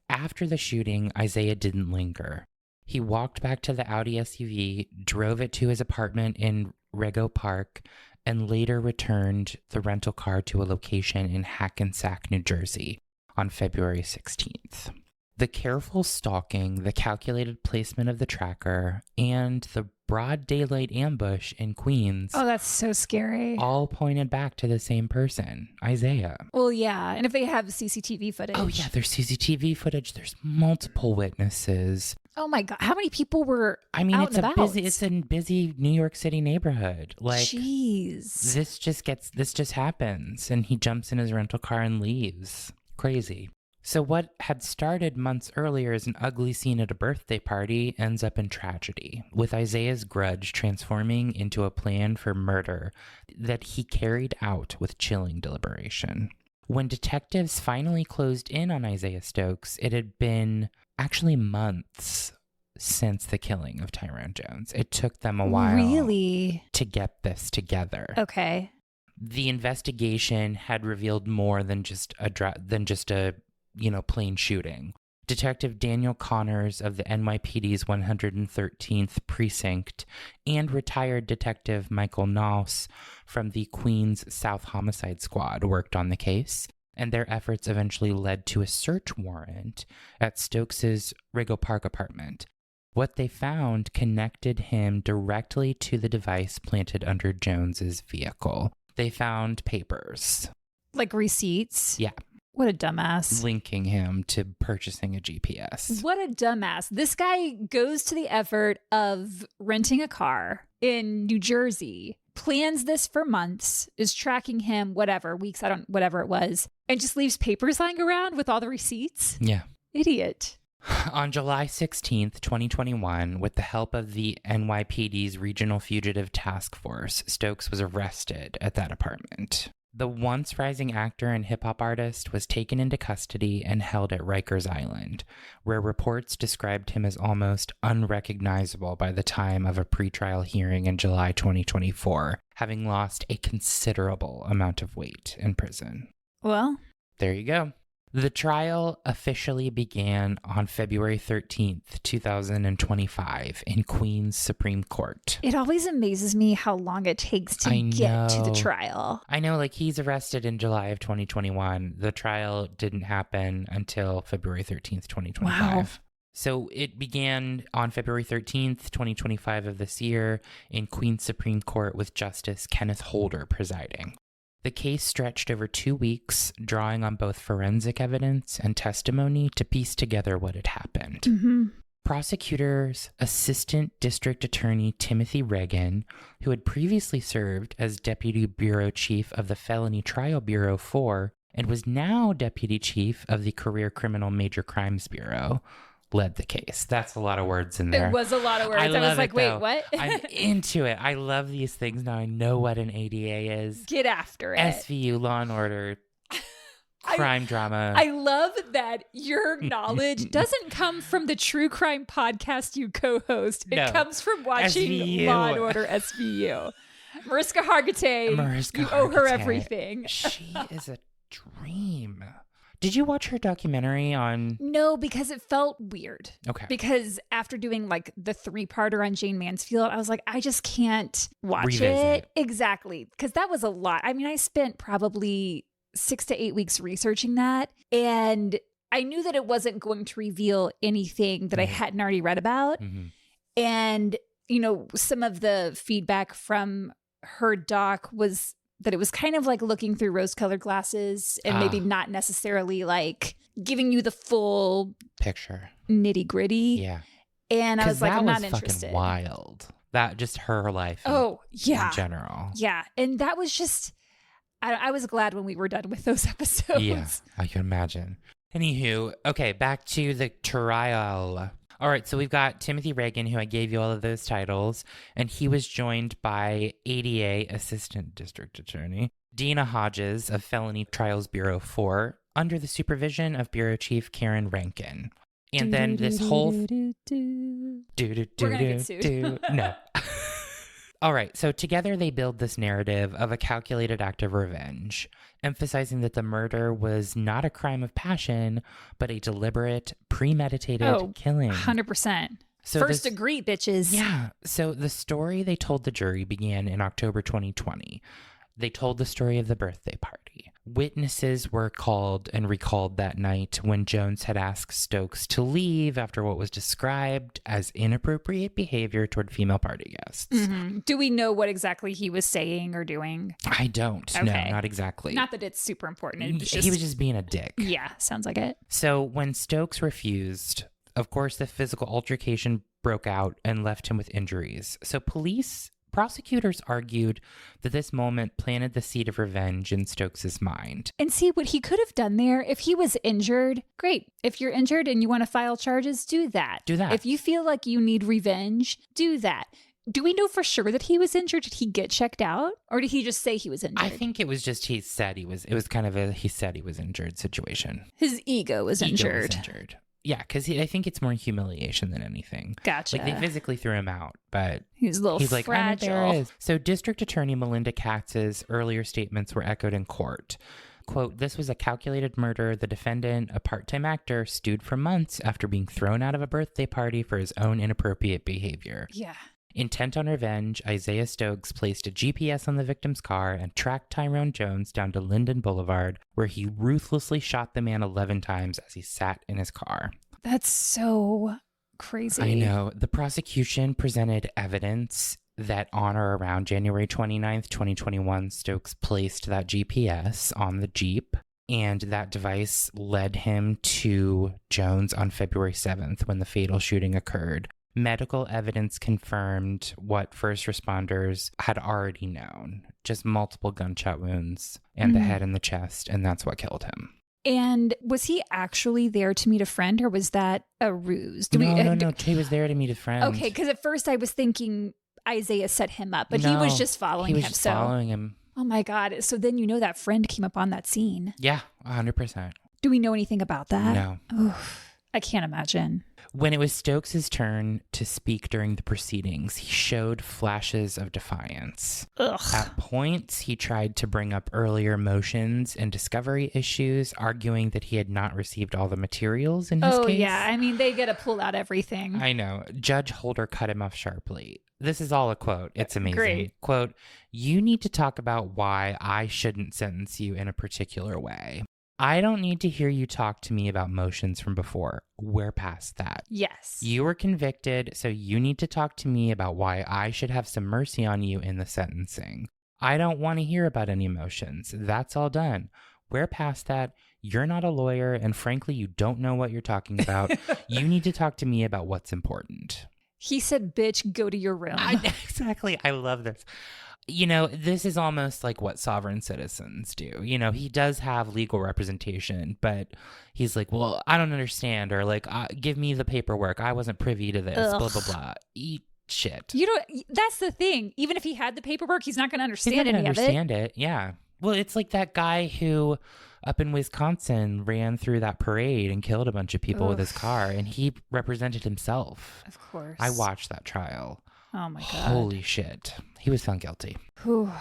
After the shooting, Isaiah didn't linger. He walked back to the Audi SUV, drove it to his apartment in Rego Park, and later returned the rental car to a location in Hackensack, New Jersey on February 16th. The careful stalking, the calculated placement of the tracker, and the broad daylight ambush in Queens. Oh, that's so scary. All pointed back to the same person, Isaiah. Well, yeah. And if they have CCTV footage. Oh, yeah, there's CCTV footage. There's multiple witnesses. Oh, my God. How many people were I mean, out it's and a about? it's a busy New York City neighborhood. Like, jeez. this just happens. And he jumps in his rental car and leaves. Crazy. So what had started months earlier as an ugly scene at a birthday party ends up in tragedy, with Isaiah's grudge transforming into a plan for murder that he carried out with chilling deliberation. When detectives finally closed in on Isaiah Stokes, it had been actually months since the killing of Tyrone Jones. It took them a while to get this together. Okay. The investigation had revealed more than just a plain shooting. Detective Daniel Connors of the NYPD's 113th Precinct and retired Detective Michael Noss from the Queens South Homicide Squad worked on the case, and their efforts eventually led to a search warrant at Stokes's Rigo Park apartment. What they found connected him directly to the device planted under Jones's vehicle. They found papers. Like receipts? Yeah. What a dumbass. Linking him to purchasing a GPS. What a dumbass. This guy goes to the effort of renting a car in New Jersey, plans this for months, is tracking him, weeks, whatever it was, and just leaves papers lying around with all the receipts. Yeah. Idiot. On July 16th, 2021, with the help of the NYPD's Regional Fugitive Task Force, Stokes was arrested at that apartment. The once rising actor and hip-hop artist was taken into custody and held at Rikers Island, where reports described him as almost unrecognizable by the time of a pretrial hearing in July 2024, having lost a considerable amount of weight in prison. Well, there you go. The trial officially began on February 13th, 2025 in Queens Supreme Court. It always amazes me how long it takes to get to the trial. I know, like, he's arrested in July of 2021. The trial didn't happen until February 13th, 2025. Wow. So it began on February 13th, 2025 of this year in Queens Supreme Court with Justice Kenneth Holder presiding. The case stretched over 2 weeks, drawing on both forensic evidence and testimony to piece together what had happened. Mm-hmm. Prosecutors Assistant District Attorney Timothy Reagan, who had previously served as Deputy Bureau Chief of the Felony Trial Bureau 4 and was now Deputy Chief of the Career Criminal Major Crimes Bureau, led the case. That's a lot of words in there. It was a lot of words. I was like, wait, what? I'm into it. I love these things now. I know what an ADA is. Get after it. SVU, Law and Order, crime drama. I love that your knowledge doesn't come from the true crime podcast you co-host. It comes from watching SVU. Law and Order SVU. Mariska Hargitay. You owe her everything. She is a dream. Did you watch her documentary on... No, because it felt weird. Okay. Because after doing like the 3-parter on Jane Mansfield, I was like, I just can't watch Revisit. It. Exactly. Because that was a lot. I mean, I spent probably 6 to 8 weeks researching that. And I knew that it wasn't going to reveal anything that I hadn't already read about. Mm-hmm. And, you know, some of the feedback from her doc was that it was kind of like looking through rose-colored glasses and maybe not necessarily like giving you the full picture, nitty-gritty. Yeah. And I was like, I'm not interested. Fucking wild. That just her life. In general. Yeah. And that was just, I was glad when we were done with those episodes. Yeah, I can imagine. Anywho, okay, back to the trial. All right, so we've got Timothy Reagan, who I gave you all of those titles, and he was joined by ADA Assistant District Attorney Dina Hodges of Felony Trials Bureau 4, under the supervision of Bureau Chief Karen Rankin. And then this whole... We're gonna get sued. No. All right, so together they build this narrative of a calculated act of revenge, emphasizing that the murder was not a crime of passion, but a deliberate, premeditated killing. 100%. So First degree, bitches. Yeah. So the story they told the jury began in October 2020. They told the story of the birthday party, Witnesses were called and recalled that night when Jones had asked Stokes to leave after what was described as inappropriate behavior toward female party guests. Mm-hmm. Do we know what exactly he was saying or doing? I don't. Okay. No, not exactly. Not that it's super important. He was just being a dick. Yeah, sounds like it. So when Stokes refused, of course, the physical altercation broke out and left him with injuries. So prosecutors argued that this moment planted the seed of revenge in Stokes' mind. And see, what he could have done there, if he was injured, great. If you're injured and you want to file charges, do that. Do that. If you feel like you need revenge, do that. Do we know for sure that he was injured? Did he get checked out? Or did he just say he was injured? I think it was just it was kind of he said he was injured situation. His ego was injured. Yeah, because I think it's more humiliation than anything. Gotcha. They physically threw him out, but he's a little fragile. I'm embarrassed. So District Attorney Melinda Katz's earlier statements were echoed in court. Quote, "This was a calculated murder. The defendant, a part-time actor, stewed for months after being thrown out of a birthday party for his own inappropriate behavior. Yeah. Intent on revenge, Isaiah Stokes placed a GPS on the victim's car and tracked Tyrone Jones down to Linden Boulevard, where he ruthlessly shot the man 11 times as he sat in his car." That's so crazy. I know. The prosecution presented evidence that on or around January 29th, 2021, Stokes placed that GPS on the Jeep, and that device led him to Jones on February 7th when the fatal shooting occurred. Medical evidence confirmed what first responders had already known, just multiple gunshot wounds and the head and the chest, and that's what killed him. And was he actually there to meet a friend, or was that a ruse? No, he was there to meet a friend. Okay, because at first I was thinking Isaiah set him up, but he was just following him. He was just following him. Oh my God. So then that friend came up on that scene. Yeah, 100%. Do we know anything about that? No. Oof, I can't imagine. When it was Stokes' turn to speak during the proceedings, he showed flashes of defiance. Ugh. At points, he tried to bring up earlier motions and discovery issues, arguing that he had not received all the materials in his case. Oh, yeah. I mean, they got to pull out everything. I know. Judge Holder cut him off sharply. This is all a quote. It's amazing. Great. Quote, "You need to talk about why I shouldn't sentence you in a particular way. I don't need to hear you talk to me about motions from before. We're past that. Yes. You were convicted, so you need to talk to me about why I should have some mercy on you in the sentencing. I don't want to hear about any motions. That's all done. We're past that. You're not a lawyer, and frankly, you don't know what you're talking about. You need to talk to me about what's important." He said, "Bitch, go to your room." Exactly. I love this. This is almost like what sovereign citizens do. He does have legal representation, but he's like, well, I don't understand. Or like, give me the paperwork. I wasn't privy to this, blah, blah, blah. Eat shit. That's the thing. Even if he had the paperwork, he's not going to understand any of it. He's not going to understand it. Yeah. Well, it's like that guy who up in Wisconsin ran through that parade and killed a bunch of people with his car, and he represented himself. Of course. I watched that trial. Oh my God. Holy shit. He was found guilty. Whew.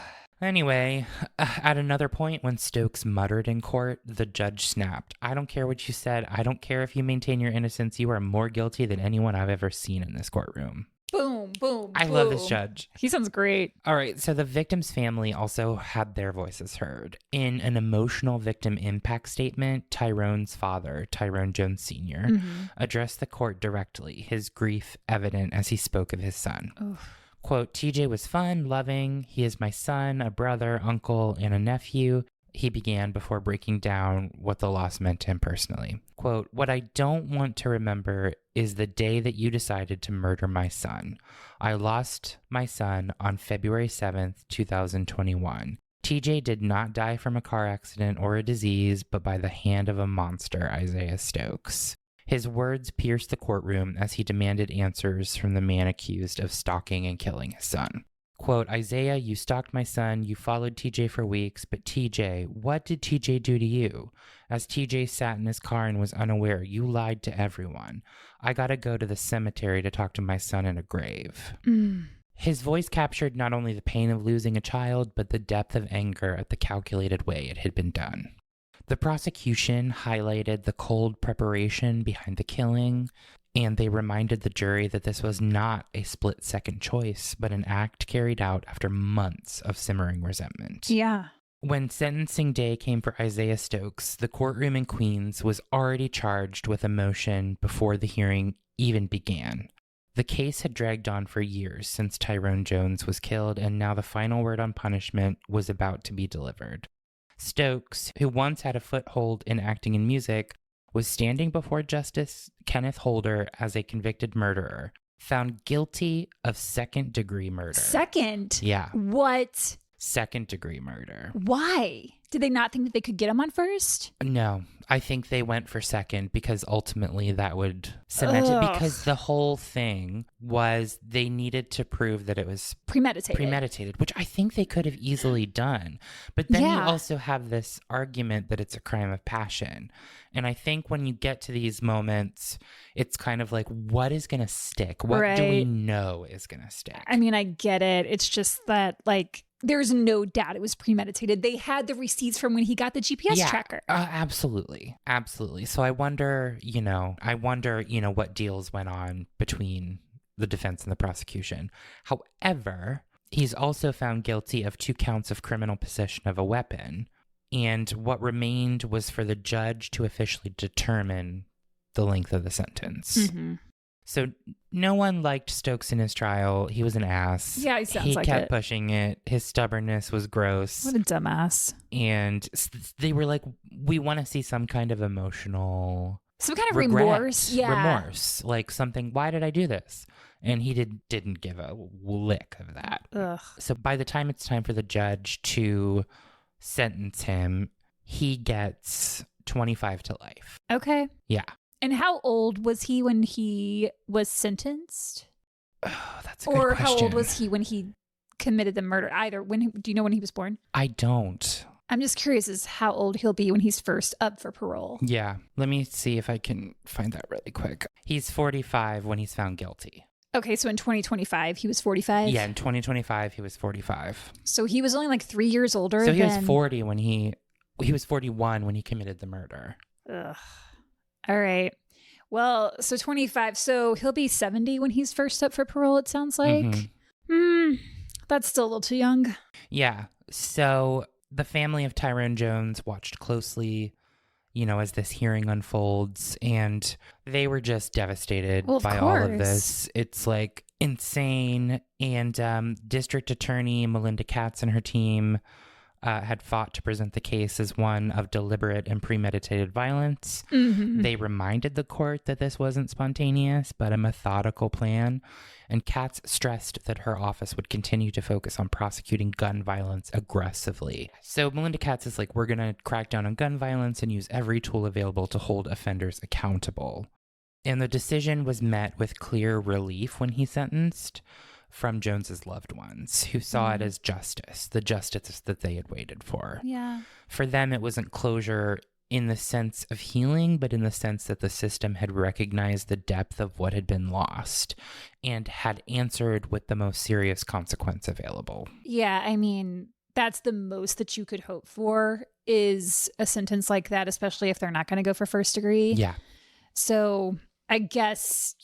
Anyway, at another point when Stokes muttered in court, the judge snapped. "I don't care what you said. I don't care if you maintain your innocence. You are more guilty than anyone I've ever seen in this courtroom." Boom, boom, I love this judge. He sounds great. All right, so the victim's family also had their voices heard. In an emotional victim impact statement, Tyrone's father, Tyrone Jones Sr., addressed the court directly, his grief evident as he spoke of his son. Oof. Quote, "TJ was fun, loving. He is my son, a brother, uncle, and a nephew," he began before breaking down what the loss meant to him personally. Quote, "What I don't want to remember is the day that you decided to murder my son. I lost my son on February 7th, 2021. TJ did not die from a car accident or a disease, but by the hand of a monster, Isaiah Stokes." His words pierced the courtroom as he demanded answers from the man accused of stalking and killing his son. Quote, "Isaiah, you stalked my son. You followed TJ for weeks. But TJ, what did TJ do to you? As TJ sat in his car and was unaware, you lied to everyone. I gotta go to the cemetery to talk to my son in a grave." His voice captured not only the pain of losing a child, but the depth of anger at the calculated way it had been done. The prosecution highlighted the cold preparation behind the killing, and they reminded the jury that this was not a split-second choice, but an act carried out after months of simmering resentment. Yeah. When sentencing day came for Isaiah Stokes, the courtroom in Queens was already charged with a motion before the hearing even began. The case had dragged on for years since Tyrone Jones was killed, and now the final word on punishment was about to be delivered. Stokes, who once had a foothold in acting and music, was standing before Justice Kenneth Holder as a convicted murderer, found guilty of second-degree murder. Second? Yeah. What? Second-degree murder. Why? Did they not think that they could get him on first? No, I think they went for second because ultimately that would cement it. Because the whole thing was they needed to prove that it was premeditated, which I think they could have easily done. But then you also have this argument that it's a crime of passion. And I think when you get to these moments, it's kind of like, what is going to stick? What do we know is going to stick? I mean, I get it. It's just that, like, there's no doubt it was premeditated. They had the receipts from when he got the GPS tracker. Absolutely. Absolutely. So I wonder, what deals went on between the defense and the prosecution. However, he's also found guilty of 2 counts of criminal possession of a weapon. And what remained was for the judge to officially determine the length of the sentence. Mm-hmm. So no one liked Stokes in his trial. He was an ass. Yeah, he kept pushing it. His stubbornness was gross. What a dumbass. And they were like, we want to see some kind of emotional... Some kind of remorse. Yeah. Remorse. Like something, why did I do this? And he didn't give a lick of that. Ugh. So by the time it's time for the judge to sentence him, he gets 25 to life. Okay. Yeah. And how old was he when he was sentenced? Oh, that's a good question. Or how old was he when he committed the murder? Do you know when he was born? I don't. I'm just curious as how old he'll be when he's first up for parole. Yeah. Let me see if I can find that really quick. He's 45 when he's found guilty. Okay, so in 2025, he was 45? Yeah, in 2025, he was 45. So he was only like 3 years older. So he was 40 when he was 41 when he committed the murder. Ugh. All right. Well, so 25. So he'll be 70 when he's first up for parole, it sounds like. That's still a little too young. Yeah. So the family of Tyrone Jones watched closely, as this hearing unfolds, and they were just devastated by all of this. It's like insane. And District Attorney Melinda Katz and her team had fought to present the case as one of deliberate and premeditated violence. Mm-hmm. They reminded the court that this wasn't spontaneous, but a methodical plan. And Katz stressed that her office would continue to focus on prosecuting gun violence aggressively. So Melinda Katz is like, we're going to crack down on gun violence and use every tool available to hold offenders accountable. And the decision was met with clear relief when he sentenced from Jones's loved ones, who saw it as justice, the justice that they had waited for. Yeah. For them, it wasn't closure in the sense of healing, but in the sense that the system had recognized the depth of what had been lost and had answered with the most serious consequence available. Yeah, I mean, that's the most that you could hope for is a sentence like that, especially if they're not going to go for first degree. Yeah. So I guess,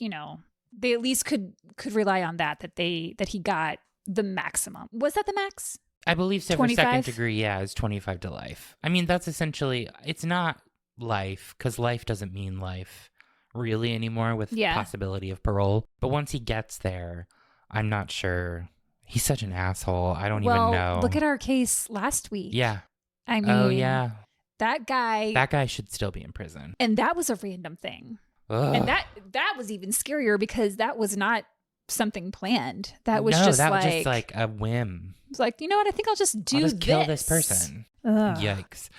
they at least could rely on that he got the maximum. Was that the max? I believe so. 25? For second degree, is 25 to life. I mean, that's essentially, it's not life, because life doesn't mean life really anymore with the possibility of parole. But once he gets there, I'm not sure. He's such an asshole. I don't even know. Look at our case last week. Yeah. I mean, oh, yeah. That guy should still be in prison. And that was a random thing. Ugh. And that was even scarier because that was not something planned. That was just like a whim. It's like, you know what? I think I'll just kill this person. Ugh. Yikes.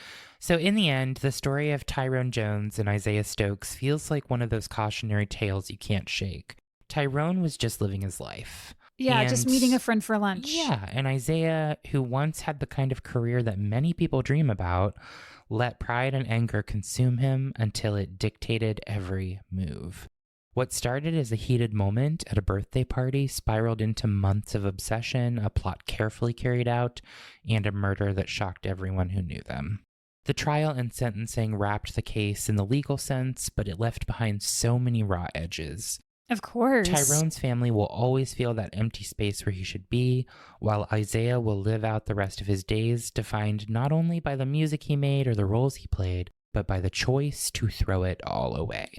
So in the end, the story of Tyrone Jones and Isaiah Stokes feels like one of those cautionary tales you can't shake. Tyrone was just living his life. Yeah, just meeting a friend for lunch. Yeah, and Isaiah, who once had the kind of career that many people dream about, let pride and anger consume him until it dictated every move. What started as a heated moment at a birthday party spiraled into months of obsession, a plot carefully carried out, and a murder that shocked everyone who knew them. The trial and sentencing wrapped the case in the legal sense, but it left behind so many raw edges. Of course. Tyrone's family will always feel that empty space where he should be, while Isaiah will live out the rest of his days defined not only by the music he made or the roles he played, but by the choice to throw it all away.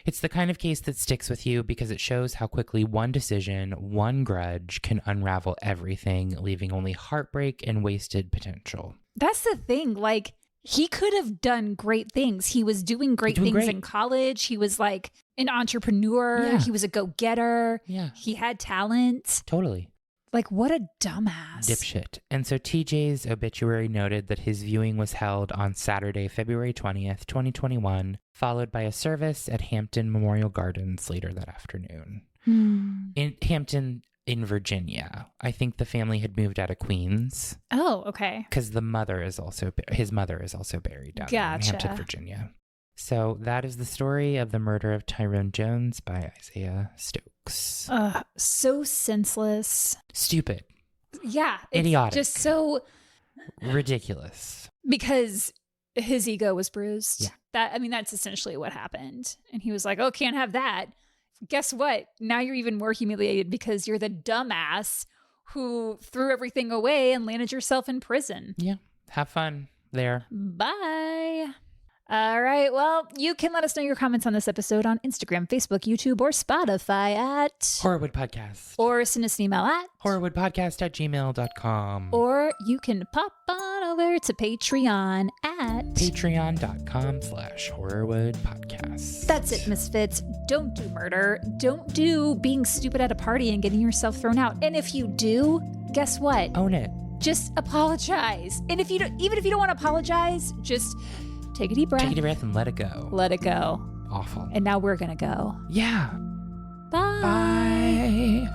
It's the kind of case that sticks with you because it shows how quickly one decision, one grudge can unravel everything, leaving only heartbreak and wasted potential. That's the thing. Like, he could have done great things. He was doing great things in college. He was like an entrepreneur. Yeah. He was a go-getter. Yeah. He had talent. Totally. Like, what a dumbass. Dipshit. And so TJ's obituary noted that his viewing was held on Saturday, February 20th, 2021, followed by a service at Hampton Memorial Gardens later that afternoon. In Hampton, in Virginia. I think the family had moved out of Queens. Oh, okay. Because his mother is also buried down there in Hampton, Virginia. So that is the story of the murder of Tyrone Jones by Isaiah Stokes. So senseless. Stupid. Yeah. It's idiotic. Just so ridiculous. Because his ego was bruised. Yeah. That's essentially what happened. And he was like, oh, can't have that. Guess what? Now you're even more humiliated because you're the dumbass who threw everything away and landed yourself in prison. Yeah. Have fun there. Bye. All right. Well, you can let us know your comments on this episode on Instagram, Facebook, YouTube, or Spotify at Horrorwood Podcast. Or send us an email at horrorwoodpodcast@gmail.com. Or you can pop on over to Patreon at patreon.com/horrorwoodpodcast. That's it, Misfits. Don't do murder. Don't do being stupid at a party and getting yourself thrown out. And if you do, guess what? Own it. Just apologize. And if you don't, even if you don't want to apologize, just take a deep breath. Take a deep breath and let it go. Let it go. Awful. And now we're going to go. Yeah. Bye. Bye.